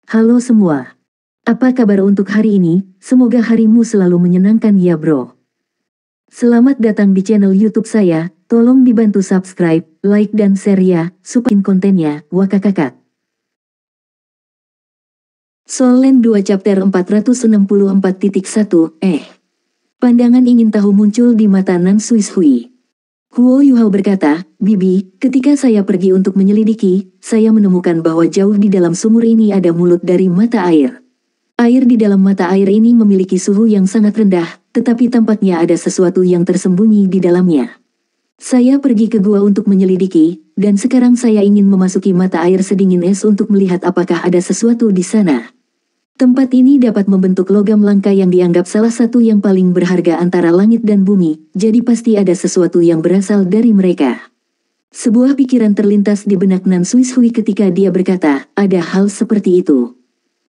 Halo semua. Apa kabar untuk hari ini? Semoga harimu selalu menyenangkan ya bro. Selamat datang di channel YouTube saya. Tolong dibantu subscribe, like dan share ya, supaya kontennya, wakakakak. Solen 2 chapter 464.1 Pandangan ingin tahu muncul di mata Nan Suishui. Huo Yuhao berkata, Bibi, ketika saya pergi untuk menyelidiki, saya menemukan bahwa jauh di dalam sumur ini ada mulut dari mata air. Air di dalam mata air ini memiliki suhu yang sangat rendah, tetapi tampaknya ada sesuatu yang tersembunyi di dalamnya. Saya pergi ke gua untuk menyelidiki, dan sekarang saya ingin memasuki mata air sedingin es untuk melihat apakah ada sesuatu di sana. Tempat ini dapat membentuk logam langka yang dianggap salah satu yang paling berharga antara langit dan bumi, jadi pasti ada sesuatu yang berasal dari mereka. Sebuah pikiran terlintas di benak Nan Suishui ketika dia berkata, ada hal seperti itu.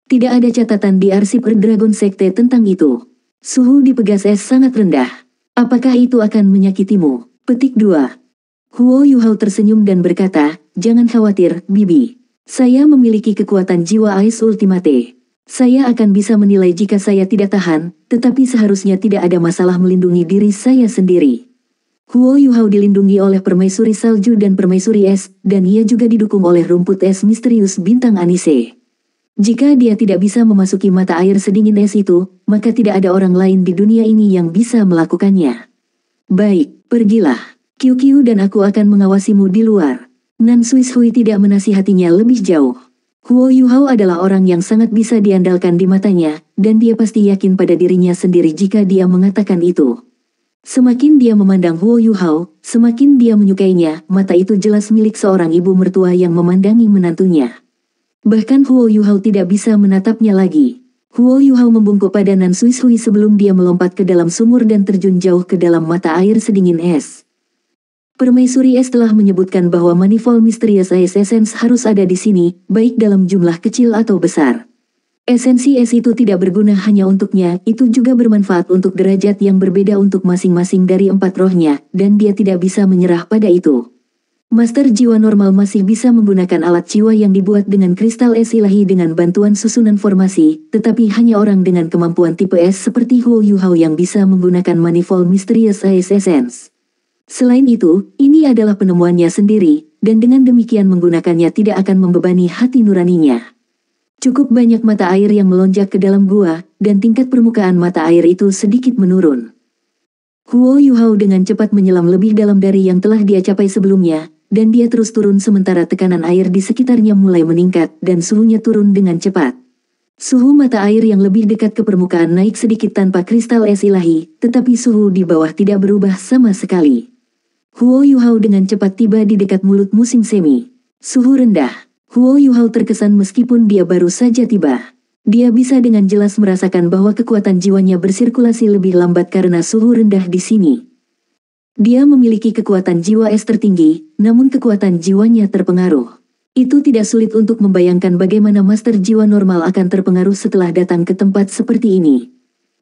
Tidak ada catatan di arsip Dragon Sekte tentang itu. Suhu di Pegas es sangat rendah. Apakah itu akan menyakitimu? Petik 2. Huo Yuhao tersenyum dan berkata, jangan khawatir, Bibi. Saya memiliki kekuatan jiwa Ais Ultimate. Saya akan bisa menilai jika saya tidak tahan, tetapi seharusnya tidak ada masalah melindungi diri saya sendiri. Huo Yuhao dilindungi oleh permaisuri salju dan permaisuri es, dan ia juga didukung oleh rumput es misterius bintang Anise. Jika dia tidak bisa memasuki mata air sedingin es itu, maka tidak ada orang lain di dunia ini yang bisa melakukannya. Baik, pergilah. Qiu dan aku akan mengawasimu di luar. Nan Suishui tidak menasihatinya lebih jauh. Huo Yuhao adalah orang yang sangat bisa diandalkan di matanya, dan dia pasti yakin pada dirinya sendiri jika dia mengatakan itu. Semakin dia memandang Huo Yuhao, semakin dia menyukainya. Mata itu jelas milik seorang ibu mertua yang memandangi menantunya. Bahkan Huo Yuhao tidak bisa menatapnya lagi. Huo Yuhao membungkuk pada Nan Suishui sebelum dia melompat ke dalam sumur dan terjun jauh ke dalam mata air sedingin es. Permaisuri es telah menyebutkan bahwa manifold misterius Ice Essence harus ada di sini, baik dalam jumlah kecil atau besar. Esensi es itu tidak berguna hanya untuknya, itu juga bermanfaat untuk derajat yang berbeda untuk masing-masing dari 4 rohnya, dan dia tidak bisa menyerah pada itu. Master jiwa normal masih bisa menggunakan alat jiwa yang dibuat dengan kristal es ilahi dengan bantuan susunan formasi, tetapi hanya orang dengan kemampuan tipe es seperti Huo Yuhao yang bisa menggunakan manifold misterius Ice Essence. Selain itu, ini adalah penemuannya sendiri, dan dengan demikian menggunakannya tidak akan membebani hati nuraninya. Cukup banyak mata air yang melonjak ke dalam gua, dan tingkat permukaan mata air itu sedikit menurun. Huo Yuhao dengan cepat menyelam lebih dalam dari yang telah dia capai sebelumnya, dan dia terus turun sementara tekanan air di sekitarnya mulai meningkat dan suhunya turun dengan cepat. Suhu mata air yang lebih dekat ke permukaan naik sedikit tanpa kristal es ilahi, tetapi suhu di bawah tidak berubah sama sekali. Huo Yuhao dengan cepat tiba di dekat mulut musim semi. Suhu rendah. Huo Yuhao terkesan meskipun dia baru saja tiba. Dia bisa dengan jelas merasakan bahwa kekuatan jiwanya bersirkulasi lebih lambat karena suhu rendah di sini. Dia memiliki kekuatan jiwa es tertinggi, namun kekuatan jiwanya terpengaruh. Itu tidak sulit untuk membayangkan bagaimana master jiwa normal akan terpengaruh setelah datang ke tempat seperti ini.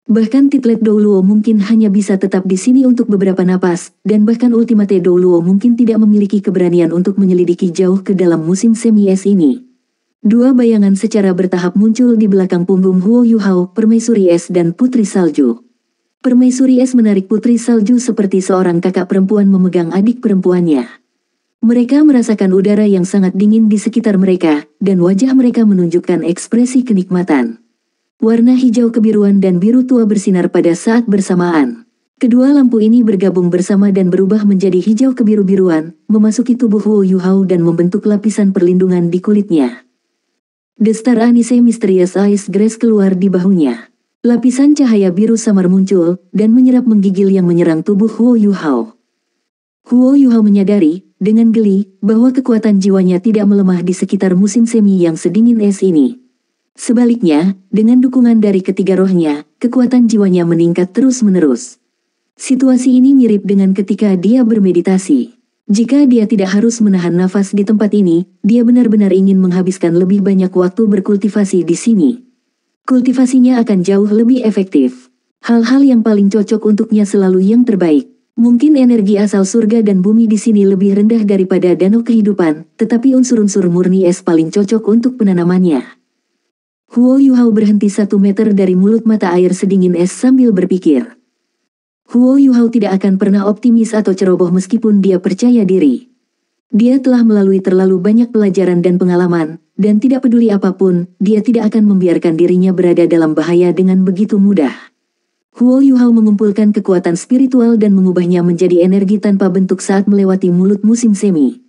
Bahkan Titlet Douluo mungkin hanya bisa tetap di sini untuk beberapa napas, dan bahkan Ultimate Douluo mungkin tidak memiliki keberanian untuk menyelidiki jauh ke dalam musim semi es ini. Dua bayangan secara bertahap muncul di belakang punggung Huo Yuhao, Permaisuri Es dan Putri Salju. Permaisuri Es menarik Putri Salju seperti seorang kakak perempuan memegang adik perempuannya. Mereka merasakan udara yang sangat dingin di sekitar mereka, dan wajah mereka menunjukkan ekspresi kenikmatan. Warna hijau kebiruan dan biru tua bersinar pada saat bersamaan. Kedua lampu ini bergabung bersama dan berubah menjadi hijau kebiru-biruan, memasuki tubuh Huo Yuhao dan membentuk lapisan perlindungan di kulitnya. The Star Anise Mysterious Ice Grace keluar di bahunya. Lapisan cahaya biru samar muncul, dan menyerap menggigil yang menyerang tubuh Huo Yuhao. Huo Yuhao menyadari, dengan geli, bahwa kekuatan jiwanya tidak melemah di sekitar musim semi yang sedingin es ini. Sebaliknya, dengan dukungan dari ketiga rohnya, kekuatan jiwanya meningkat terus-menerus. Situasi ini mirip dengan ketika dia bermeditasi. Jika dia tidak harus menahan nafas di tempat ini, dia benar-benar ingin menghabiskan lebih banyak waktu berkultivasi di sini. Kultivasinya akan jauh lebih efektif. Hal-hal yang paling cocok untuknya selalu yang terbaik. Mungkin energi asal surga dan bumi di sini lebih rendah daripada danau kehidupan, tetapi unsur-unsur murni es paling cocok untuk penanamannya. Huo Yuhao berhenti 1 meter dari mulut mata air sedingin es sambil berpikir. Huo Yuhao tidak akan pernah optimis atau ceroboh meskipun dia percaya diri. Dia telah melalui terlalu banyak pelajaran dan pengalaman, dan tidak peduli apapun, dia tidak akan membiarkan dirinya berada dalam bahaya dengan begitu mudah. Huo Yuhao mengumpulkan kekuatan spiritual dan mengubahnya menjadi energi tanpa bentuk saat melewati mulut musim semi.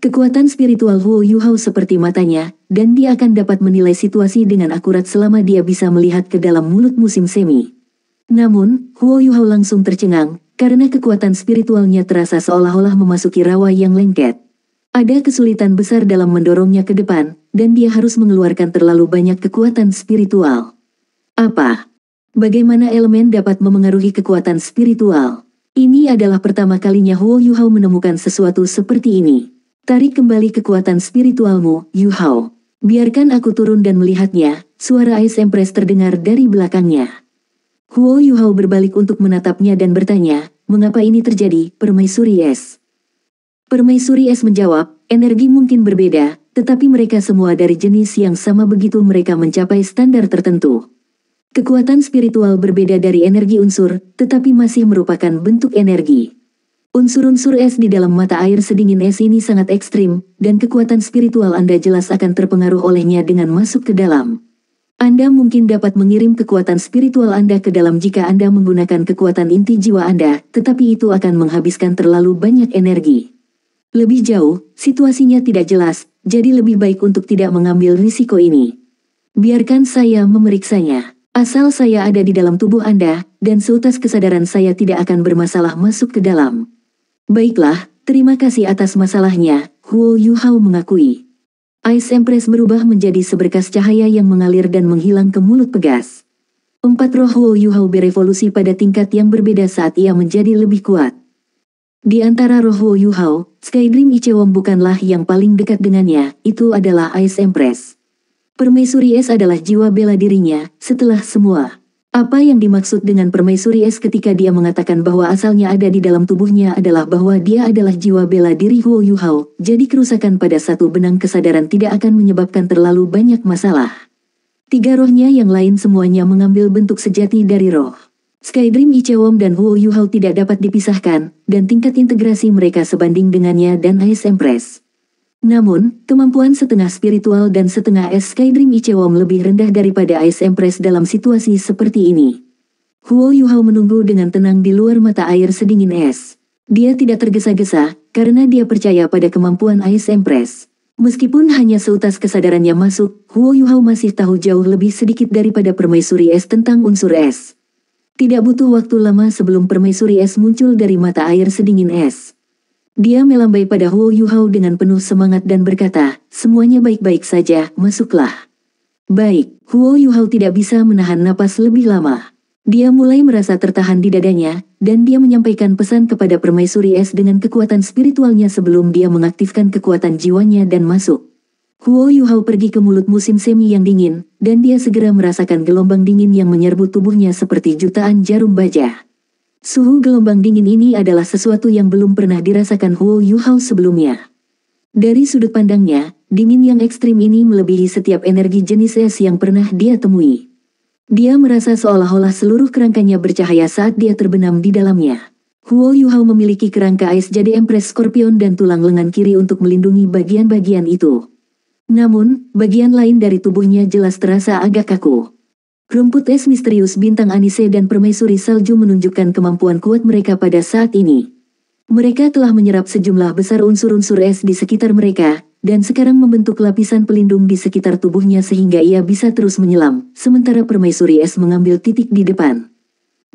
Kekuatan spiritual Huo Yuhao seperti matanya, dan dia akan dapat menilai situasi dengan akurat selama dia bisa melihat ke dalam mulut musim semi. Namun, Huo Yuhao langsung tercengang, karena kekuatan spiritualnya terasa seolah-olah memasuki rawa yang lengket. Ada kesulitan besar dalam mendorongnya ke depan, dan dia harus mengeluarkan terlalu banyak kekuatan spiritual. Apa? Bagaimana elemen dapat memengaruhi kekuatan spiritual? Ini adalah pertama kalinya Huo Yuhao menemukan sesuatu seperti ini. Tarik kembali kekuatan spiritualmu, Yuhao. Biarkan aku turun dan melihatnya, suara Ice Empress terdengar dari belakangnya. Huo Yuhao berbalik untuk menatapnya dan bertanya, mengapa ini terjadi, Permaisuri Es? Permaisuri Es menjawab, energi mungkin berbeda, tetapi mereka semua dari jenis yang sama begitu mereka mencapai standar tertentu. Kekuatan spiritual berbeda dari energi unsur, tetapi masih merupakan bentuk energi. Unsur-unsur es di dalam mata air sedingin es ini sangat ekstrim, dan kekuatan spiritual Anda jelas akan terpengaruh olehnya dengan masuk ke dalam. Anda mungkin dapat mengirim kekuatan spiritual Anda ke dalam jika Anda menggunakan kekuatan inti jiwa Anda, tetapi itu akan menghabiskan terlalu banyak energi. Lebih jauh, situasinya tidak jelas, jadi lebih baik untuk tidak mengambil risiko ini. Biarkan saya memeriksanya. Asal saya ada di dalam tubuh Anda, dan seutas kesadaran saya tidak akan bermasalah masuk ke dalam. Baiklah, terima kasih atas masalahnya, Huo Yuhao mengakui. Ice Empress berubah menjadi seberkas cahaya yang mengalir dan menghilang ke mulut pegas. 4 roh Huo Yuhao berevolusi pada tingkat yang berbeda saat ia menjadi lebih kuat. Di antara roh Huo Yuhao, Skydream Ichewon bukanlah yang paling dekat dengannya, itu adalah Ice Empress. Permaisuri Es adalah jiwa bela dirinya, setelah semua. Apa yang dimaksud dengan Permaisuri Es ketika dia mengatakan bahwa asalnya ada di dalam tubuhnya adalah bahwa dia adalah jiwa bela diri Huo Yuhao, jadi kerusakan pada satu benang kesadaran tidak akan menyebabkan terlalu banyak masalah. 3 rohnya yang lain semuanya mengambil bentuk sejati dari roh. Skydream Ichewon dan Huo Yuhao tidak dapat dipisahkan, dan tingkat integrasi mereka sebanding dengannya dan Ice Empress. Namun, kemampuan setengah spiritual dan setengah es Skydream Ichewon lebih rendah daripada Ice Empress dalam situasi seperti ini. Huo Yuhao menunggu dengan tenang di luar mata air sedingin es. Dia tidak tergesa-gesa, karena dia percaya pada kemampuan Ice Empress. Meskipun hanya seutas kesadarannya masuk, Huo Yuhao masih tahu jauh lebih sedikit daripada Permaisuri Es tentang unsur es. Tidak butuh waktu lama sebelum Permaisuri Es muncul dari mata air sedingin es. Dia melambai pada Huo Yuhao dengan penuh semangat dan berkata, semuanya baik-baik saja, masuklah. Baik, Huo Yuhao tidak bisa menahan napas lebih lama. Dia mulai merasa tertahan di dadanya, dan dia menyampaikan pesan kepada Permaisuri Es dengan kekuatan spiritualnya sebelum dia mengaktifkan kekuatan jiwanya dan masuk. Huo Yuhao pergi ke mulut musim semi yang dingin, dan dia segera merasakan gelombang dingin yang menyerbu tubuhnya seperti jutaan jarum baja. Suhu gelombang dingin ini adalah sesuatu yang belum pernah dirasakan Huo Yuhao sebelumnya. Dari sudut pandangnya, dingin yang ekstrim ini melebihi setiap energi jenis es yang pernah dia temui. Dia merasa seolah-olah seluruh kerangkanya bercahaya saat dia terbenam di dalamnya. Huo Yuhao memiliki kerangka es jadi Empress Scorpion dan tulang lengan kiri untuk melindungi bagian-bagian itu. Namun, bagian lain dari tubuhnya jelas terasa agak kaku. Rumput es misterius bintang Anise dan Permaisuri Salju menunjukkan kemampuan kuat mereka pada saat ini. Mereka telah menyerap sejumlah besar unsur-unsur es di sekitar mereka, dan sekarang membentuk lapisan pelindung di sekitar tubuhnya sehingga ia bisa terus menyelam, sementara Permaisuri Es mengambil titik di depan.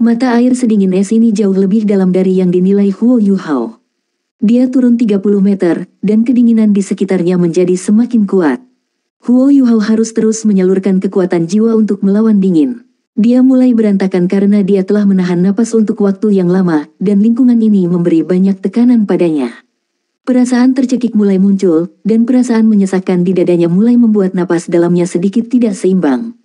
Mata air sedingin es ini jauh lebih dalam dari yang dinilai Huo Yuhao. Dia turun 30 meter, dan kedinginan di sekitarnya menjadi semakin kuat. Huo Yuhao harus terus menyalurkan kekuatan jiwa untuk melawan dingin. Dia mulai berantakan karena dia telah menahan napas untuk waktu yang lama, dan lingkungan ini memberi banyak tekanan padanya. Perasaan tercekik mulai muncul, dan perasaan menyesakkan di dadanya mulai membuat napas dalamnya sedikit tidak seimbang.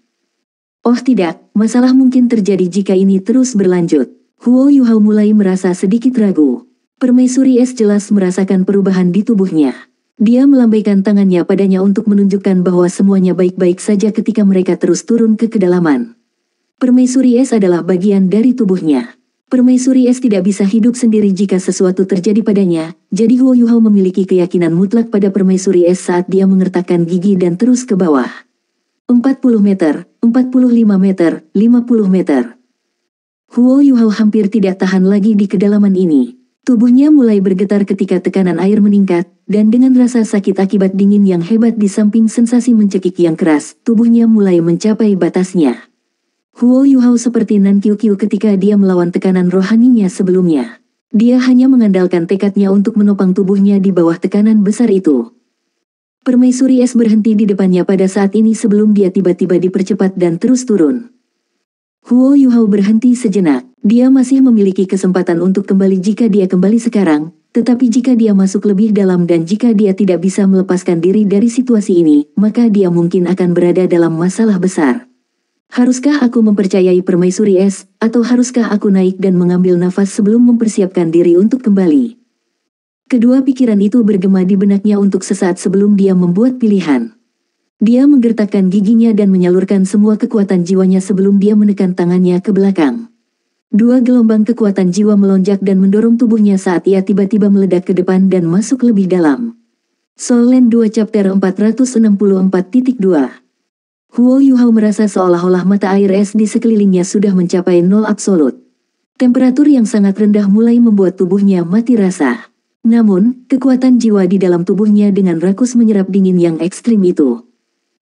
Oh tidak, masalah mungkin terjadi jika ini terus berlanjut. Huo Yuhao mulai merasa sedikit ragu. Permaisuri Es jelas merasakan perubahan di tubuhnya. Dia melambaikan tangannya padanya untuk menunjukkan bahwa semuanya baik-baik saja ketika mereka terus turun ke kedalaman. Permaisuri es adalah bagian dari tubuhnya. Permaisuri es tidak bisa hidup sendiri jika sesuatu terjadi padanya, jadi Huo Yuhao memiliki keyakinan mutlak pada permaisuri es saat dia mengertakkan gigi dan terus ke bawah. 40 meter, 45 meter, 50 meter. Huo Yuhao hampir tidak tahan lagi di kedalaman ini. Tubuhnya mulai bergetar ketika tekanan air meningkat, dan dengan rasa sakit akibat dingin yang hebat di samping sensasi mencekik yang keras, tubuhnya mulai mencapai batasnya. Huo Yuhao seperti Nan Qiu ketika dia melawan tekanan rohaninya sebelumnya. Dia hanya mengandalkan tekadnya untuk menopang tubuhnya di bawah tekanan besar itu. Permaisuri es berhenti di depannya pada saat ini sebelum dia tiba-tiba dipercepat dan terus turun. Huo Yuhao berhenti sejenak. Dia masih memiliki kesempatan untuk kembali jika dia kembali sekarang, tetapi jika dia masuk lebih dalam dan jika dia tidak bisa melepaskan diri dari situasi ini, maka dia mungkin akan berada dalam masalah besar. Haruskah aku mempercayai permaisuri es, atau haruskah aku naik dan mengambil nafas sebelum mempersiapkan diri untuk kembali? Kedua pikiran itu bergema di benaknya untuk sesaat sebelum dia membuat pilihan. Dia menggertakkan giginya dan menyalurkan semua kekuatan jiwanya sebelum dia menekan tangannya ke belakang. Dua gelombang kekuatan jiwa melonjak dan mendorong tubuhnya saat ia tiba-tiba meledak ke depan dan masuk lebih dalam. Soul Land 2 Chapter 464.2. Huo Yuhao merasa seolah-olah mata air es di sekelilingnya sudah mencapai nol absolut. Temperatur yang sangat rendah mulai membuat tubuhnya mati rasa. Namun, kekuatan jiwa di dalam tubuhnya dengan rakus menyerap dingin yang ekstrim itu.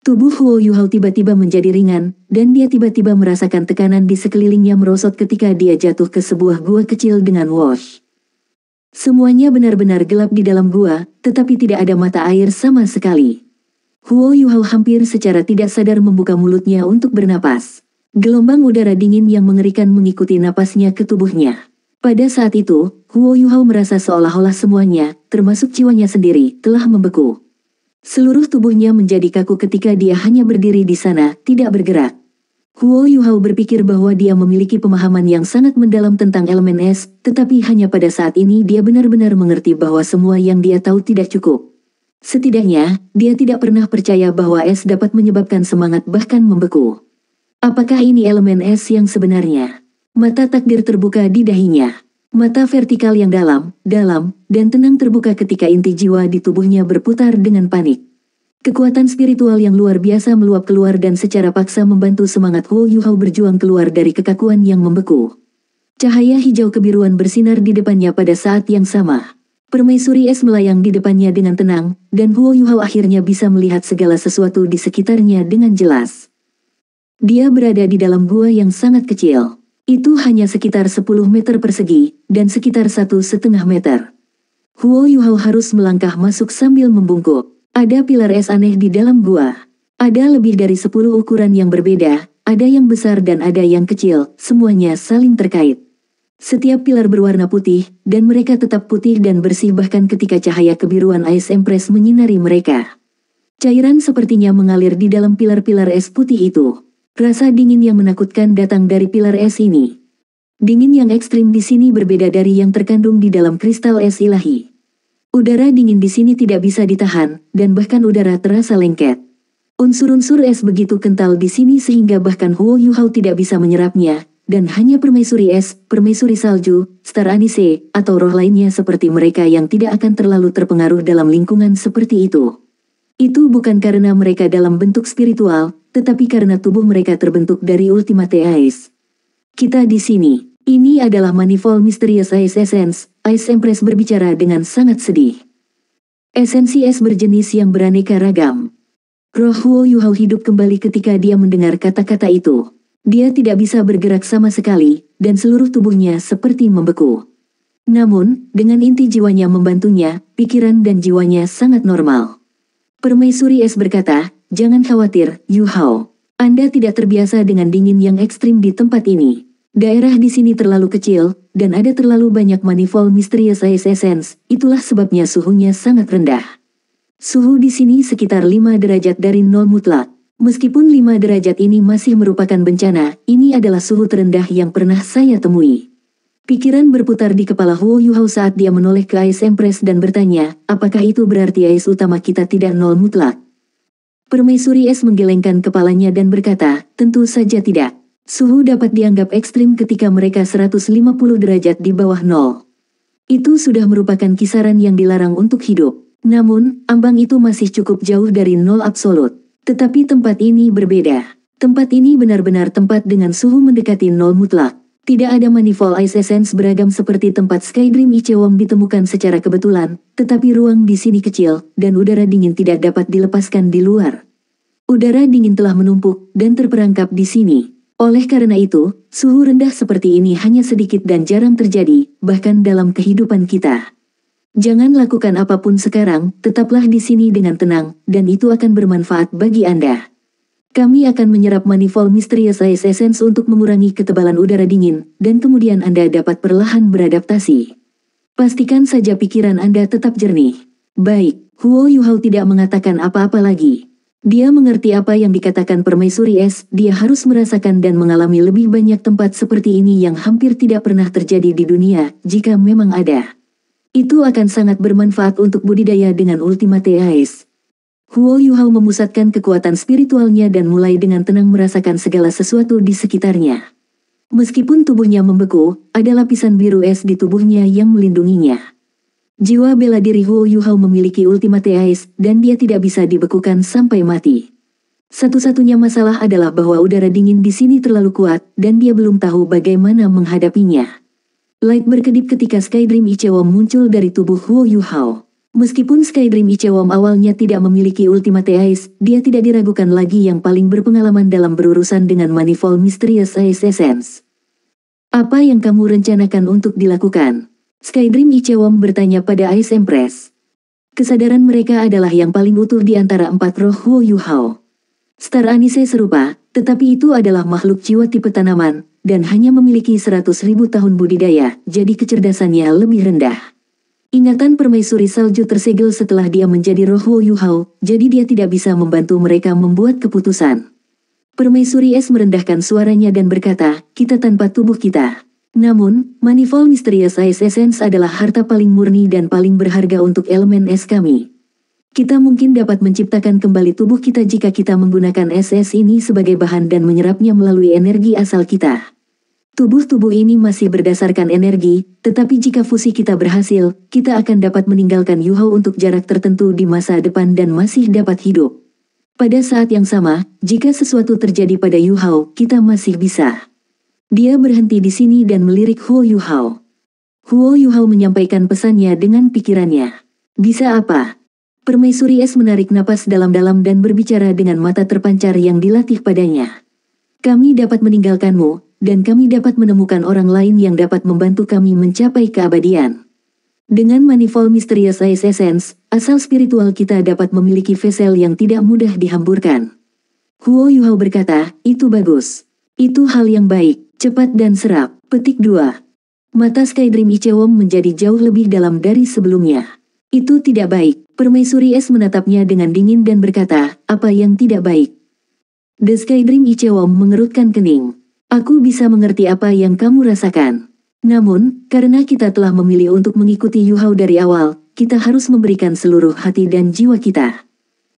Tubuh Huo Yuhao tiba-tiba menjadi ringan, dan dia tiba-tiba merasakan tekanan di sekelilingnya merosot ketika dia jatuh ke sebuah gua kecil dengan whoosh. Semuanya benar-benar gelap di dalam gua, tetapi tidak ada mata air sama sekali. Huo Yuhao hampir secara tidak sadar membuka mulutnya untuk bernapas. Gelombang udara dingin yang mengerikan mengikuti napasnya ke tubuhnya. Pada saat itu, Huo Yuhao merasa seolah-olah semuanya, termasuk jiwanya sendiri, telah membeku. Seluruh tubuhnya menjadi kaku ketika dia hanya berdiri di sana, tidak bergerak. Huo Yuhao berpikir bahwa dia memiliki pemahaman yang sangat mendalam tentang elemen es, tetapi hanya pada saat ini dia benar-benar mengerti bahwa semua yang dia tahu tidak cukup. Setidaknya, dia tidak pernah percaya bahwa es dapat menyebabkan semangat bahkan membeku. Apakah ini elemen es yang sebenarnya? Mata takdir terbuka di dahinya. Mata vertikal yang dalam, dan tenang terbuka ketika inti jiwa di tubuhnya berputar dengan panik. Kekuatan spiritual yang luar biasa meluap keluar dan secara paksa membantu semangat Huo Yuhao berjuang keluar dari kekakuan yang membeku. Cahaya hijau kebiruan bersinar di depannya pada saat yang sama. Permaisuri es melayang di depannya dengan tenang, dan Huo Yuhao akhirnya bisa melihat segala sesuatu di sekitarnya dengan jelas. Dia berada di dalam gua yang sangat kecil. Itu hanya sekitar 10 meter persegi, dan sekitar 1,5 meter. Huo Yuhao harus melangkah masuk sambil membungkuk. Ada pilar es aneh di dalam gua. Ada lebih dari 10 ukuran yang berbeda, ada yang besar dan ada yang kecil, semuanya saling terkait. Setiap pilar berwarna putih, dan mereka tetap putih dan bersih bahkan ketika cahaya kebiruan Ice Empress menyinari mereka. Cairan sepertinya mengalir di dalam pilar-pilar es putih itu. Rasa dingin yang menakutkan datang dari pilar es ini. Dingin yang ekstrim di sini berbeda dari yang terkandung di dalam kristal es ilahi. Udara dingin di sini tidak bisa ditahan, dan bahkan udara terasa lengket. Unsur-unsur es begitu kental di sini sehingga bahkan Huo Yuhao tidak bisa menyerapnya, dan hanya permaisuri es, permaisuri salju, star anise, atau roh lainnya seperti mereka yang tidak akan terlalu terpengaruh dalam lingkungan seperti itu. Itu bukan karena mereka dalam bentuk spiritual, tetapi karena tubuh mereka terbentuk dari Ultimate Ice. Kita di sini. Ini adalah Manifold Mysterious Ice Essence, Ice Empress berbicara dengan sangat sedih. Esensi es berjenis yang beraneka ragam. Roh Huo Yuhao hidup kembali ketika dia mendengar kata-kata itu. Dia tidak bisa bergerak sama sekali, dan seluruh tubuhnya seperti membeku. Namun, dengan inti jiwanya membantunya, pikiran dan jiwanya sangat normal. Permaisuri es berkata, "Jangan khawatir, Yuhao. Anda tidak terbiasa dengan dingin yang ekstrim di tempat ini. Daerah di sini terlalu kecil, dan ada terlalu banyak Manifold Mysterious Ice Essence, itulah sebabnya suhunya sangat rendah. Suhu di sini sekitar 5 derajat dari nol mutlak. Meskipun 5 derajat ini masih merupakan bencana, ini adalah suhu terendah yang pernah saya temui. Pikiran berputar di kepala Huo Yuhao saat dia menoleh ke Ice Empress dan bertanya, apakah itu berarti Ice utama kita tidak nol mutlak? Permaisuri Es menggelengkan kepalanya dan berkata, tentu saja tidak. Suhu dapat dianggap ekstrim ketika mereka 150 derajat di bawah nol. Itu sudah merupakan kisaran yang dilarang untuk hidup. Namun, ambang itu masih cukup jauh dari nol absolut. Tetapi tempat ini berbeda. Tempat ini benar-benar tempat dengan suhu mendekati nol mutlak. Tidak ada manifold ice essence beragam seperti tempat Skydream Ichewon ditemukan secara kebetulan, tetapi ruang di sini kecil, dan udara dingin tidak dapat dilepaskan di luar. Udara dingin telah menumpuk dan terperangkap di sini. Oleh karena itu, suhu rendah seperti ini hanya sedikit dan jarang terjadi, bahkan dalam kehidupan kita. Jangan lakukan apapun sekarang, tetaplah di sini dengan tenang, dan itu akan bermanfaat bagi Anda. Kami akan menyerap manifold Mysterious Ice Essence untuk mengurangi ketebalan udara dingin, dan kemudian Anda dapat perlahan beradaptasi. Pastikan saja pikiran Anda tetap jernih. Baik, Huo Yuhao tidak mengatakan apa-apa lagi. Dia mengerti apa yang dikatakan Permaisuri Es, dia harus merasakan dan mengalami lebih banyak tempat seperti ini yang hampir tidak pernah terjadi di dunia, jika memang ada. Itu akan sangat bermanfaat untuk budidaya dengan Ultimate Ice. Huo Yuhao memusatkan kekuatan spiritualnya dan mulai dengan tenang merasakan segala sesuatu di sekitarnya. Meskipun tubuhnya membeku, ada lapisan biru es di tubuhnya yang melindunginya. Jiwa bela diri Huo Yuhao memiliki Ultimate Ice dan dia tidak bisa dibekukan sampai mati. Satu-satunya masalah adalah bahwa udara dingin di sini terlalu kuat dan dia belum tahu bagaimana menghadapinya. Light berkedip ketika Skydream Ichewon muncul dari tubuh Huo Yuhao. Meskipun Skydream Ichewon awalnya tidak memiliki Ultimate Ice, dia tidak diragukan lagi yang paling berpengalaman dalam berurusan dengan manifold Mysterious Ice Essence. Apa yang kamu rencanakan untuk dilakukan? Skydream Ichewon bertanya pada Ice Empress. Kesadaran mereka adalah yang paling utuh di antara empat roh Huo Yuhao. Star Anise serupa, tetapi itu adalah makhluk jiwa tipe tanaman, dan hanya memiliki 100.000 tahun budidaya, jadi kecerdasannya lebih rendah. Ingatan permaisuri salju tersegel setelah dia menjadi roh Huo Yuhao, jadi dia tidak bisa membantu mereka membuat keputusan. Permaisuri Es merendahkan suaranya dan berkata, kita tanpa tubuh kita. Namun, manifold Mysterious Ice Essence adalah harta paling murni dan paling berharga untuk elemen es kami. Kita mungkin dapat menciptakan kembali tubuh kita jika kita menggunakan es ini sebagai bahan dan menyerapnya melalui energi asal kita. Tubuh-tubuh ini masih berdasarkan energi, tetapi jika fusi kita berhasil, kita akan dapat meninggalkan Yuhao untuk jarak tertentu di masa depan dan masih dapat hidup. Pada saat yang sama, jika sesuatu terjadi pada Yuhao, kita masih bisa. Dia berhenti di sini dan melirik Huo Yuhao. Huo Yuhao menyampaikan pesannya dengan pikirannya. Bisa apa? Permaisuri Es menarik napas dalam-dalam dan berbicara dengan mata terpancar yang dilatih padanya. Kami dapat meninggalkanmu, dan kami dapat menemukan orang lain yang dapat membantu kami mencapai keabadian. Dengan manifold Mysterious Ice Essence, asal spiritual kita dapat memiliki vessel yang tidak mudah dihamburkan. Huo Yuhao berkata, itu bagus. Itu hal yang baik, cepat dan serap. Petik 2. Mata Skydream Ichewon menjadi jauh lebih dalam dari sebelumnya. Itu tidak baik. Permaisuri Es menatapnya dengan dingin dan berkata, apa yang tidak baik? The Skydream Ichewon mengerutkan kening. Aku bisa mengerti apa yang kamu rasakan. Namun, karena kita telah memilih untuk mengikuti Yuhao dari awal, kita harus memberikan seluruh hati dan jiwa kita.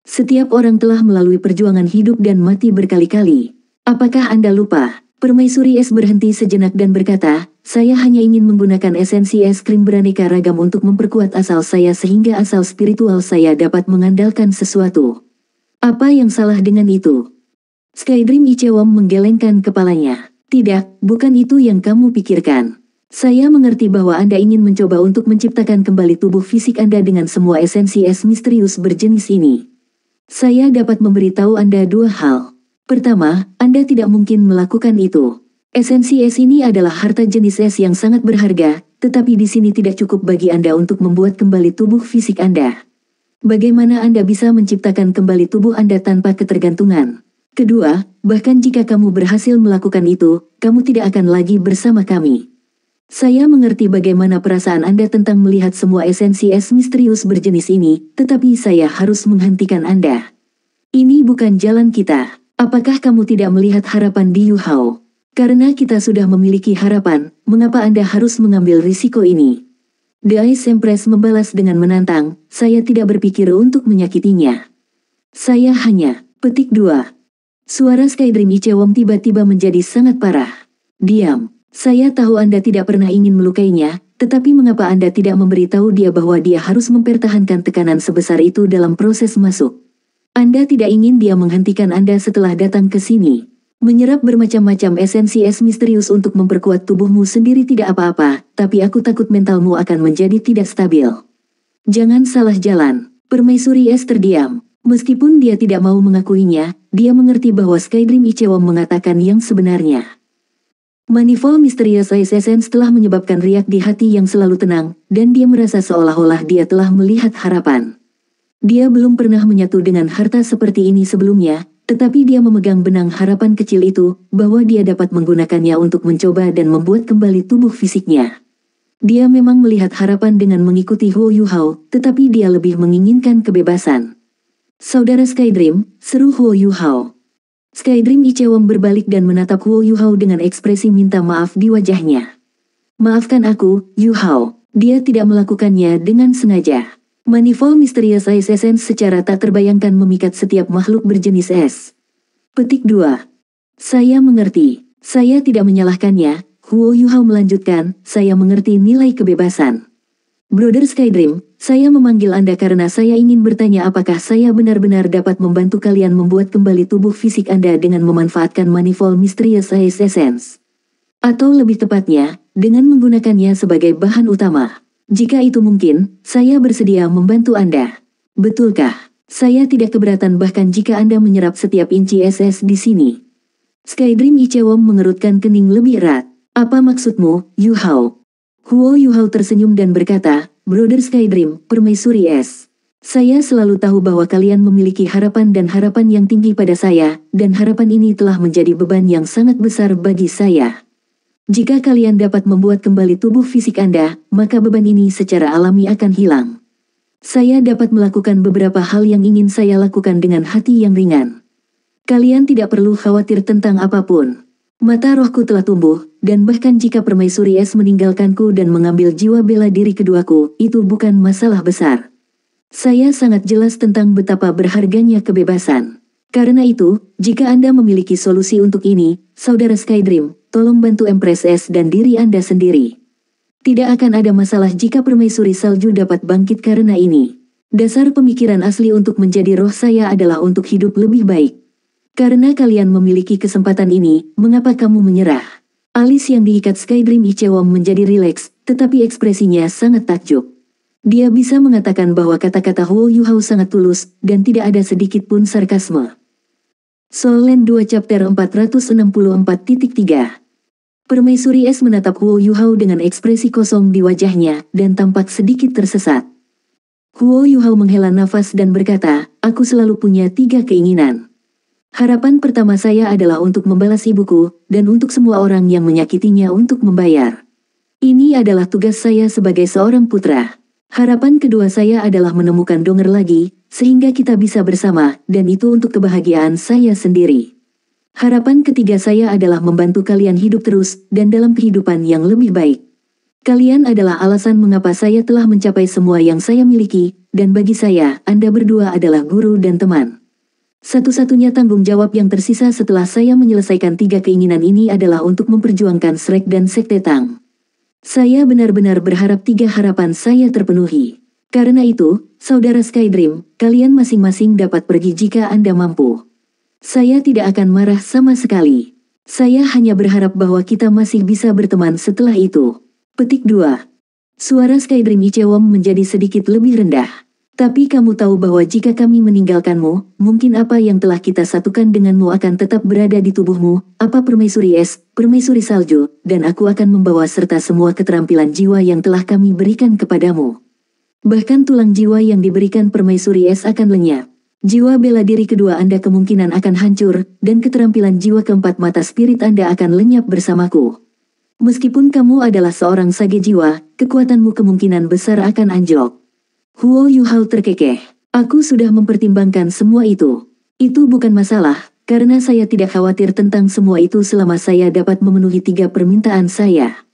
Setiap orang telah melalui perjuangan hidup dan mati berkali-kali. Apakah Anda lupa? Permaisuri Es berhenti sejenak dan berkata, saya hanya ingin menggunakan esensi es krim beraneka ragam untuk memperkuat asal saya sehingga asal spiritual saya dapat mengandalkan sesuatu. Apa yang salah dengan itu? Skydream Ichewon menggelengkan kepalanya. Tidak, bukan itu yang kamu pikirkan. Saya mengerti bahwa Anda ingin mencoba untuk menciptakan kembali tubuh fisik Anda dengan semua esensi es misterius berjenis ini. Saya dapat memberitahu Anda dua hal. Pertama, Anda tidak mungkin melakukan itu. Esensi es ini adalah harta jenis es yang sangat berharga, tetapi di sini tidak cukup bagi Anda untuk membuat kembali tubuh fisik Anda. Bagaimana Anda bisa menciptakan kembali tubuh Anda tanpa ketergantungan? Kedua, bahkan jika kamu berhasil melakukan itu, kamu tidak akan lagi bersama kami. Saya mengerti bagaimana perasaan Anda tentang melihat semua esensi es misterius berjenis ini, tetapi saya harus menghentikan Anda. Ini bukan jalan kita. Apakah kamu tidak melihat harapan di Yuhao? Karena kita sudah memiliki harapan, mengapa Anda harus mengambil risiko ini? The Ice Empress membalas dengan menantang, saya tidak berpikir untuk menyakitinya. Saya hanya, petik 2. Suara Skydream Ichewon tiba-tiba menjadi sangat parah. Diam. Saya tahu Anda tidak pernah ingin melukainya, tetapi mengapa Anda tidak memberitahu dia bahwa dia harus mempertahankan tekanan sebesar itu dalam proses masuk? Anda tidak ingin dia menghentikan Anda setelah datang ke sini. Menyerap bermacam-macam esensi es misterius untuk memperkuat tubuhmu sendiri tidak apa-apa, tapi aku takut mentalmu akan menjadi tidak stabil. Jangan salah jalan. Permaisuri Es terdiam. Meskipun dia tidak mau mengakuinya, dia mengerti bahwa Skydream Ichewon mengatakan yang sebenarnya. Manifold Mysterious Ice Essence telah menyebabkan riak di hati yang selalu tenang, dan dia merasa seolah-olah dia telah melihat harapan. Dia belum pernah menyatu dengan harta seperti ini sebelumnya, tetapi dia memegang benang harapan kecil itu, bahwa dia dapat menggunakannya untuk mencoba dan membuat kembali tubuh fisiknya. Dia memang melihat harapan dengan mengikuti Huo Yuhao, tetapi dia lebih menginginkan kebebasan. Saudara Skydream, seru Huo Yuhao. Skydream Ichewon berbalik dan menatap Huo Yuhao dengan ekspresi minta maaf di wajahnya. Maafkan aku, Yuhao. Dia tidak melakukannya dengan sengaja. Manifold Mysterious Ice Essence secara tak terbayangkan memikat setiap makhluk berjenis es. Petik 2. Saya mengerti. Saya tidak menyalahkannya, Huo Yuhao melanjutkan, saya mengerti nilai kebebasan. Brother Skydream, saya memanggil Anda karena saya ingin bertanya apakah saya benar-benar dapat membantu kalian membuat kembali tubuh fisik Anda dengan memanfaatkan Manifold Mysterious Ice Essence. Atau lebih tepatnya, dengan menggunakannya sebagai bahan utama. Jika itu mungkin, saya bersedia membantu Anda. Betulkah? Saya tidak keberatan bahkan jika Anda menyerap setiap inci SS di sini. Skydream Ichewon mengerutkan kening lebih erat. Apa maksudmu, Yuhao? Huo Yuhao tersenyum dan berkata, Brother Skydream, Permaisuri Es. Saya selalu tahu bahwa kalian memiliki harapan dan harapan yang tinggi pada saya, dan harapan ini telah menjadi beban yang sangat besar bagi saya. Jika kalian dapat membuat kembali tubuh fisik Anda, maka beban ini secara alami akan hilang. Saya dapat melakukan beberapa hal yang ingin saya lakukan dengan hati yang ringan. Kalian tidak perlu khawatir tentang apapun. Mata rohku telah tumbuh, dan bahkan jika Permaisuri Es meninggalkanku dan mengambil jiwa bela diri keduaku, itu bukan masalah besar. Saya sangat jelas tentang betapa berharganya kebebasan. Karena itu, jika Anda memiliki solusi untuk ini, Saudara Skydream, tolong bantu Empress Es dan diri Anda sendiri. Tidak akan ada masalah jika Permaisuri Salju dapat bangkit karena ini. Dasar pemikiran asli untuk menjadi roh saya adalah untuk hidup lebih baik. Karena kalian memiliki kesempatan ini, mengapa kamu menyerah? Alis yang diikat Skydream Ichewon menjadi rileks, tetapi ekspresinya sangat takjub. Dia bisa mengatakan bahwa kata-kata Huo Yuhao sangat tulus, dan tidak ada sedikit pun sarkasme. Soul Land 2 Chapter 464.3. Permaisuri Es menatap Huo Yuhao dengan ekspresi kosong di wajahnya, dan tampak sedikit tersesat. Huo Yuhao menghela nafas dan berkata, aku selalu punya 3 keinginan. Harapan pertama saya adalah untuk membalas ibuku, dan untuk semua orang yang menyakitinya untuk membayar. Ini adalah tugas saya sebagai seorang putra. Harapan kedua saya adalah menemukan Donger lagi, sehingga kita bisa bersama, dan itu untuk kebahagiaan saya sendiri. Harapan ketiga saya adalah membantu kalian hidup terus, dan dalam kehidupan yang lebih baik. Kalian adalah alasan mengapa saya telah mencapai semua yang saya miliki, dan bagi saya, Anda berdua adalah guru dan teman. Satu-satunya tanggung jawab yang tersisa setelah saya menyelesaikan 3 keinginan ini adalah untuk memperjuangkan Shrek dan Sekte Tang. Saya benar-benar berharap 3 harapan saya terpenuhi. Karena itu, Saudara Skydream, kalian masing-masing dapat pergi jika Anda mampu. Saya tidak akan marah sama sekali. Saya hanya berharap bahwa kita masih bisa berteman setelah itu. Petik 2. Suara Skydream Ichewon menjadi sedikit lebih rendah. Tapi kamu tahu bahwa jika kami meninggalkanmu, mungkin apa yang telah kita satukan denganmu akan tetap berada di tubuhmu, apa Permaisuri Es, Permaisuri Salju, dan aku akan membawa serta semua keterampilan jiwa yang telah kami berikan kepadamu. Bahkan tulang jiwa yang diberikan Permaisuri Es akan lenyap. Jiwa bela diri kedua Anda kemungkinan akan hancur, dan keterampilan jiwa keempat mata spirit Anda akan lenyap bersamaku. Meskipun kamu adalah seorang sage jiwa, kekuatanmu kemungkinan besar akan anjlok. Huo Yuhao terkekeh. Aku sudah mempertimbangkan semua itu. Itu bukan masalah, karena saya tidak khawatir tentang semua itu selama saya dapat memenuhi 3 permintaan saya.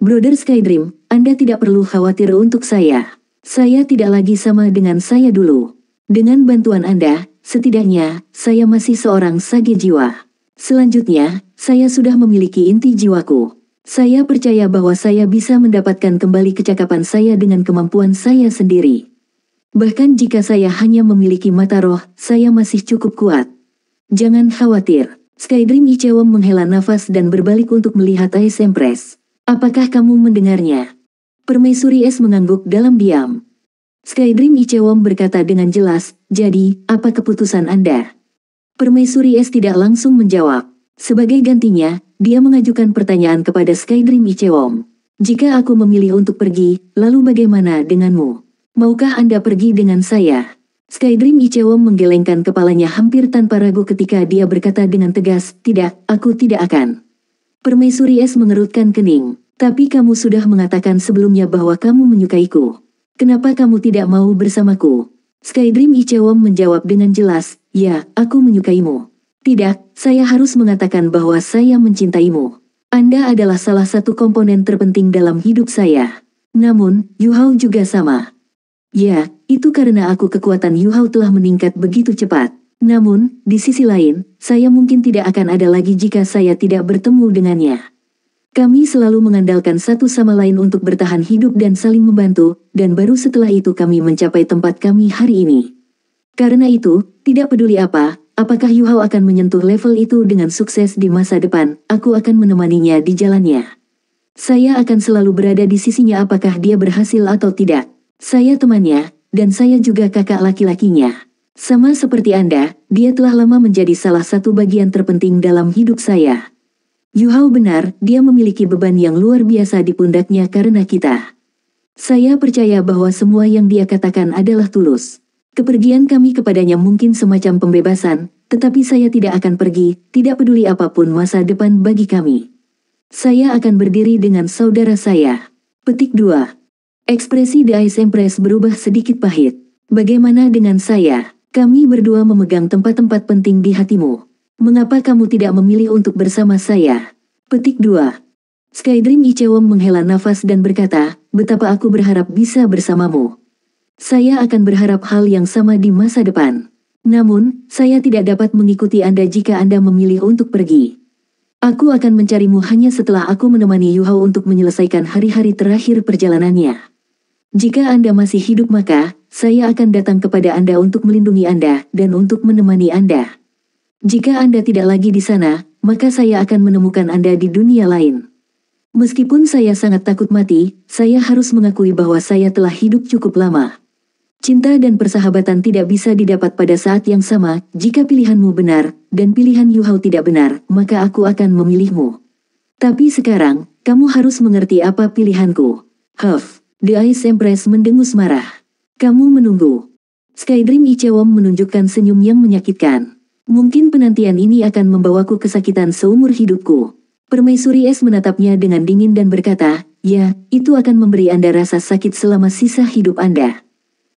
Brother Skydream, Anda tidak perlu khawatir untuk saya. Saya tidak lagi sama dengan saya dulu. Dengan bantuan Anda, setidaknya, saya masih seorang sage jiwa. Selanjutnya, saya sudah memiliki inti jiwaku. Saya percaya bahwa saya bisa mendapatkan kembali kecakapan saya dengan kemampuan saya sendiri. Bahkan jika saya hanya memiliki mata roh, saya masih cukup kuat. Jangan khawatir. Skydream Ichewon menghela nafas dan berbalik untuk melihat Ice Empress. Apakah kamu mendengarnya? Permaisuri Es mengangguk dalam diam. Skydream Ichewon berkata dengan jelas, jadi, apa keputusan Anda? Permaisuri Es tidak langsung menjawab. Sebagai gantinya, dia mengajukan pertanyaan kepada Skydream Ichewon. Jika aku memilih untuk pergi, lalu bagaimana denganmu? Maukah Anda pergi dengan saya? Skydream Ichewon menggelengkan kepalanya hampir tanpa ragu ketika dia berkata dengan tegas, tidak, aku tidak akan. Permaisuri Es mengerutkan kening. Tapi kamu sudah mengatakan sebelumnya bahwa kamu menyukaiku. Kenapa kamu tidak mau bersamaku? Skydream Ichewon menjawab dengan jelas, ya, aku menyukaimu. Tidak, saya harus mengatakan bahwa saya mencintaimu. Anda adalah salah satu komponen terpenting dalam hidup saya. Namun, Yu Hao juga sama. Ya, itu karena kekuatan Yu Hao telah meningkat begitu cepat. Namun, di sisi lain, saya mungkin tidak akan ada lagi jika saya tidak bertemu dengannya. Kami selalu mengandalkan satu sama lain untuk bertahan hidup dan saling membantu, dan baru setelah itu kami mencapai tempat kami hari ini. Karena itu, tidak peduli apakah Yu Hao akan menyentuh level itu dengan sukses di masa depan, aku akan menemaninya di jalannya. Saya akan selalu berada di sisinya apakah dia berhasil atau tidak. Saya temannya, dan saya juga kakak laki-lakinya. Sama seperti Anda, dia telah lama menjadi salah satu bagian terpenting dalam hidup saya. Yu Hao benar, dia memiliki beban yang luar biasa di pundaknya karena kita. Saya percaya bahwa semua yang dia katakan adalah tulus. Kepergian kami kepadanya mungkin semacam pembebasan, tetapi saya tidak akan pergi, tidak peduli apapun masa depan bagi kami. Saya akan berdiri dengan saudara saya. Petik 2. Ekspresi The Ice Empress berubah sedikit pahit. Bagaimana dengan saya? Kami berdua memegang tempat-tempat penting di hatimu. Mengapa kamu tidak memilih untuk bersama saya? Petik 2. Skydream Ichewon menghela nafas dan berkata, betapa aku berharap bisa bersamamu. Saya akan berharap hal yang sama di masa depan. Namun, saya tidak dapat mengikuti Anda jika Anda memilih untuk pergi. Aku akan mencarimu hanya setelah aku menemani Yu Hao untuk menyelesaikan hari-hari terakhir perjalanannya. Jika Anda masih hidup maka, saya akan datang kepada Anda untuk melindungi Anda dan untuk menemani Anda. Jika Anda tidak lagi di sana, maka saya akan menemukan Anda di dunia lain. Meskipun saya sangat takut mati, saya harus mengakui bahwa saya telah hidup cukup lama. Cinta dan persahabatan tidak bisa didapat pada saat yang sama. Jika pilihanmu benar, dan pilihan Yu Hao tidak benar, maka aku akan memilihmu. Tapi sekarang, kamu harus mengerti apa pilihanku. Huff, The Ice Empress mendengus marah. Kamu menunggu. Skydream Ichewon menunjukkan senyum yang menyakitkan. Mungkin penantian ini akan membawaku kesakitan seumur hidupku. Permaisuri Es menatapnya dengan dingin dan berkata, ya, itu akan memberi Anda rasa sakit selama sisa hidup Anda.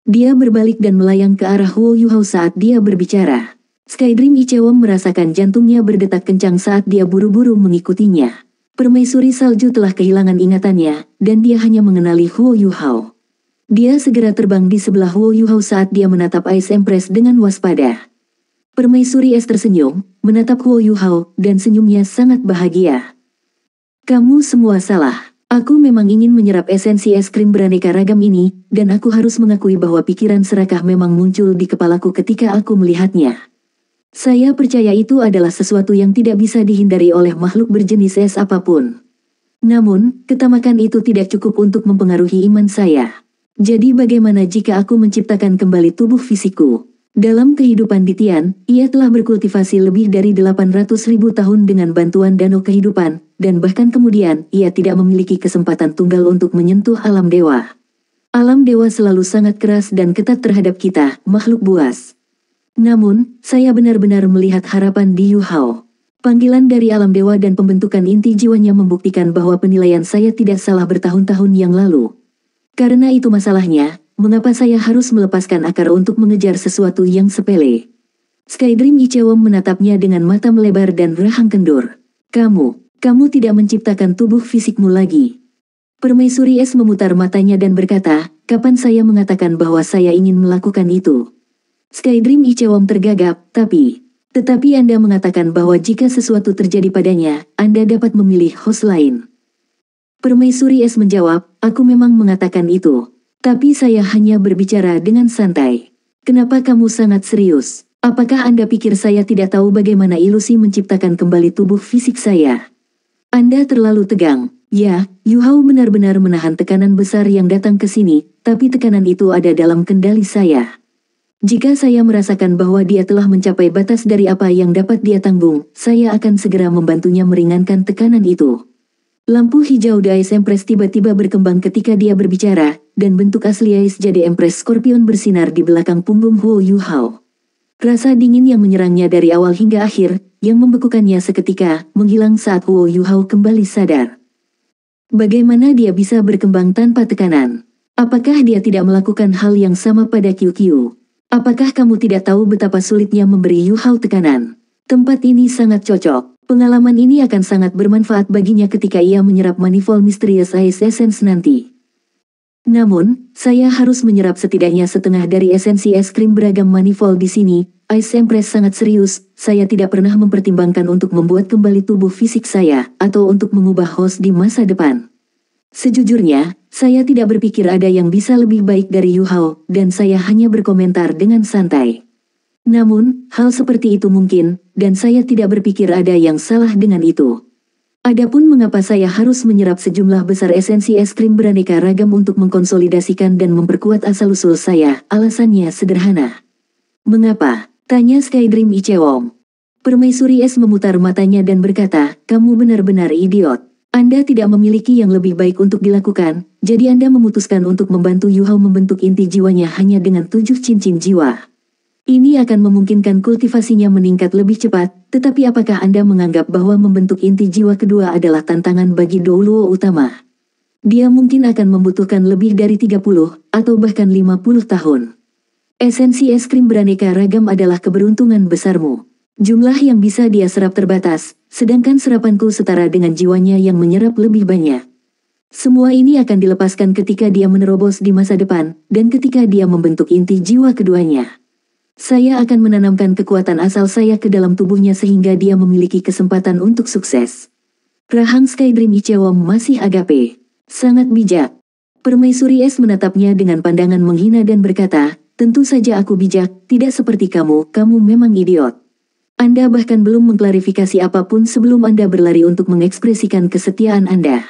Dia berbalik dan melayang ke arah Huo Yu Hao saat dia berbicara. Skydream Ichewon merasakan jantungnya berdetak kencang saat dia buru-buru mengikutinya. Permaisuri salju telah kehilangan ingatannya, dan dia hanya mengenali Huo Yu Hao. Dia segera terbang di sebelah Huo Yu Hao saat dia menatap Ice Empress dengan waspada. Permaisuri Es tersenyum, menatap Huo Yu Hao, dan senyumnya sangat bahagia. Kamu semua salah. Aku memang ingin menyerap esensi es krim beraneka ragam ini, dan aku harus mengakui bahwa pikiran serakah memang muncul di kepalaku ketika aku melihatnya. Saya percaya itu adalah sesuatu yang tidak bisa dihindari oleh makhluk berjenis es apapun. Namun, ketamakan itu tidak cukup untuk mempengaruhi iman saya. Jadi bagaimana jika aku menciptakan kembali tubuh fisikku? Dalam kehidupan Ditian, ia telah berkultivasi lebih dari 800.000 tahun dengan bantuan danau kehidupan, dan bahkan kemudian, ia tidak memiliki kesempatan tunggal untuk menyentuh alam dewa. Alam dewa selalu sangat keras dan ketat terhadap kita, makhluk buas. Namun, saya benar-benar melihat harapan di Yu Hao. Panggilan dari alam dewa dan pembentukan inti jiwanya membuktikan bahwa penilaian saya tidak salah bertahun-tahun yang lalu. Karena itu masalahnya, mengapa saya harus melepaskan akar untuk mengejar sesuatu yang sepele? Skydream Ichewon menatapnya dengan mata melebar dan rahang kendur. Kamu tidak menciptakan tubuh fisikmu lagi. Permaisuri Es memutar matanya dan berkata, kapan saya mengatakan bahwa saya ingin melakukan itu? Skydream Ichewon tergagap, tetapi Anda mengatakan bahwa jika sesuatu terjadi padanya, Anda dapat memilih host lain. Permaisuri Es menjawab, aku memang mengatakan itu. Tapi saya hanya berbicara dengan santai. Kenapa kamu sangat serius? Apakah Anda pikir saya tidak tahu bagaimana ilusi menciptakan kembali tubuh fisik saya? Anda terlalu tegang. Ya, Yu Hao benar-benar menahan tekanan besar yang datang ke sini, tapi tekanan itu ada dalam kendali saya. Jika saya merasakan bahwa dia telah mencapai batas dari apa yang dapat dia tanggung, saya akan segera membantunya meringankan tekanan itu. Lampu hijau The Ice Empress tiba-tiba berkembang ketika dia berbicara, dan bentuk asli Ice jadi Empress Scorpion bersinar di belakang punggung Huo Yu Hao. Rasa dingin yang menyerangnya dari awal hingga akhir, yang membekukannya seketika, menghilang saat Huo Yu Hao kembali sadar. Bagaimana dia bisa berkembang tanpa tekanan? Apakah dia tidak melakukan hal yang sama pada QQ? Apakah kamu tidak tahu betapa sulitnya memberi Yu Hao tekanan? Tempat ini sangat cocok. Pengalaman ini akan sangat bermanfaat baginya ketika ia menyerap Manifold Mysterious Ice Essence nanti. Namun, saya harus menyerap setidaknya setengah dari esensi es krim beragam Manifold di sini. Ice Empress sangat serius, saya tidak pernah mempertimbangkan untuk membuat kembali tubuh fisik saya, atau untuk mengubah host di masa depan. Sejujurnya, saya tidak berpikir ada yang bisa lebih baik dari Yu Hao, dan saya hanya berkomentar dengan santai. Namun, hal seperti itu mungkin, dan saya tidak berpikir ada yang salah dengan itu. Adapun mengapa saya harus menyerap sejumlah besar esensi es krim beraneka ragam untuk mengkonsolidasikan dan memperkuat asal-usul saya, alasannya sederhana. Mengapa? Tanya Skydream Ichewon. Permaisuri Es memutar matanya dan berkata, kamu benar-benar idiot. Anda tidak memiliki yang lebih baik untuk dilakukan, jadi Anda memutuskan untuk membantu Yu Hao membentuk inti jiwanya hanya dengan 7 cincin jiwa. Ini akan memungkinkan kultivasinya meningkat lebih cepat, tetapi apakah Anda menganggap bahwa membentuk inti jiwa kedua adalah tantangan bagi Douluo utama? Dia mungkin akan membutuhkan lebih dari 30, atau bahkan 50 tahun. Esensi es krim beraneka ragam adalah keberuntungan besarmu. Jumlah yang bisa dia serap terbatas, sedangkan serapanku setara dengan jiwanya yang menyerap lebih banyak. Semua ini akan dilepaskan ketika dia menerobos di masa depan, dan ketika dia membentuk inti jiwa keduanya. Saya akan menanamkan kekuatan asal saya ke dalam tubuhnya sehingga dia memiliki kesempatan untuk sukses. Rahang Skydream Ichewon masih agape. Sangat bijak. Permaisuri Es menatapnya dengan pandangan menghina dan berkata, tentu saja aku bijak, tidak seperti kamu memang idiot. Anda bahkan belum mengklarifikasi apapun sebelum Anda berlari untuk mengekspresikan kesetiaan Anda.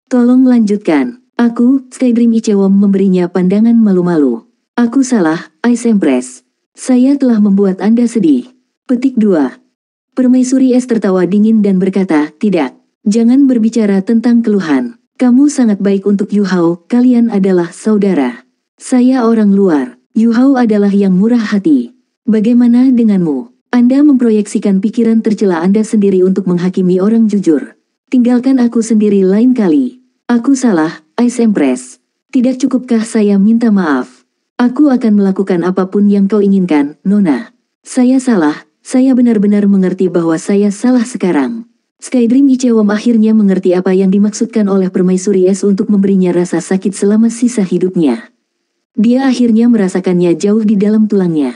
Tolong lanjutkan. Aku, Skydream Ichewon memberinya pandangan malu-malu. Aku salah, Ice Empress. Saya telah membuat Anda sedih. Petik 2. Permaisuri Es tertawa dingin dan berkata, tidak, jangan berbicara tentang keluhan. Kamu sangat baik untuk Yu Hao, kalian adalah saudara. Saya orang luar, Yu Hao adalah yang murah hati. Bagaimana denganmu? Anda memproyeksikan pikiran tercela Anda sendiri untuk menghakimi orang jujur. Tinggalkan aku sendiri lain kali. Aku salah, Ice Empress. Tidak cukupkah saya minta maaf? Aku akan melakukan apapun yang kau inginkan, Nona. Saya salah, saya benar-benar mengerti bahwa saya salah sekarang. Skydream Ichewon akhirnya mengerti apa yang dimaksudkan oleh Permaisuri Es untuk memberinya rasa sakit selama sisa hidupnya. Dia akhirnya merasakannya jauh di dalam tulangnya.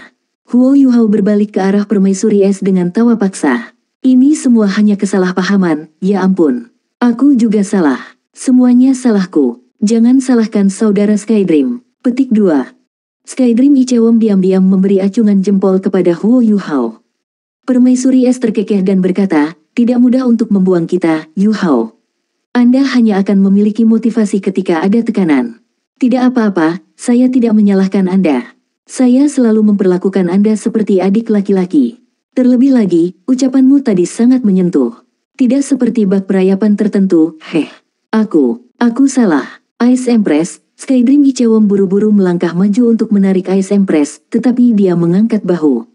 Huo Yu Hao berbalik ke arah Permaisuri Es dengan tawa paksa. Ini semua hanya kesalahpahaman, ya ampun. Aku juga salah. Semuanya salahku. Jangan salahkan saudara Skydream. Petik 2. Skydream Ichewon diam-diam memberi acungan jempol kepada Huo Yu Hao. Permaisuri Es terkekeh dan berkata, tidak mudah untuk membuang kita, Yu Hao. Anda hanya akan memiliki motivasi ketika ada tekanan. Tidak apa-apa, saya tidak menyalahkan Anda. Saya selalu memperlakukan Anda seperti adik laki-laki. Terlebih lagi, ucapanmu tadi sangat menyentuh. Tidak seperti bak perayapan tertentu, Aku salah, Ice Empress. Skydream Ichewon buru-buru melangkah maju untuk menarik Ice Empress, tetapi dia mengangkat bahu.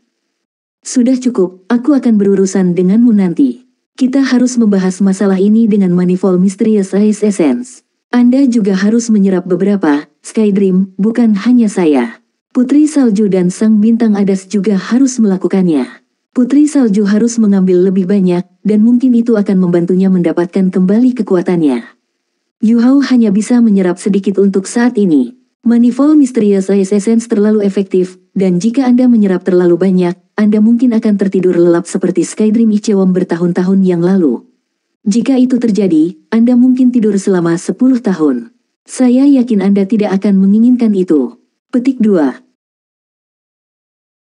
Sudah cukup, aku akan berurusan denganmu nanti. Kita harus membahas masalah ini dengan Manifold Mysterious Ice Essence. Anda juga harus menyerap beberapa, Skydream, bukan hanya saya. Putri Salju dan Sang Bintang Adas juga harus melakukannya. Putri Salju harus mengambil lebih banyak, dan mungkin itu akan membantunya mendapatkan kembali kekuatannya. Yu Hao hanya bisa menyerap sedikit untuk saat ini. Manifold Mysterious Ice Essence terlalu efektif, dan jika Anda menyerap terlalu banyak, Anda mungkin akan tertidur lelap seperti Skydream Ichewon bertahun-tahun yang lalu. Jika itu terjadi, Anda mungkin tidur selama 10 tahun. Saya yakin Anda tidak akan menginginkan itu. Petik 2.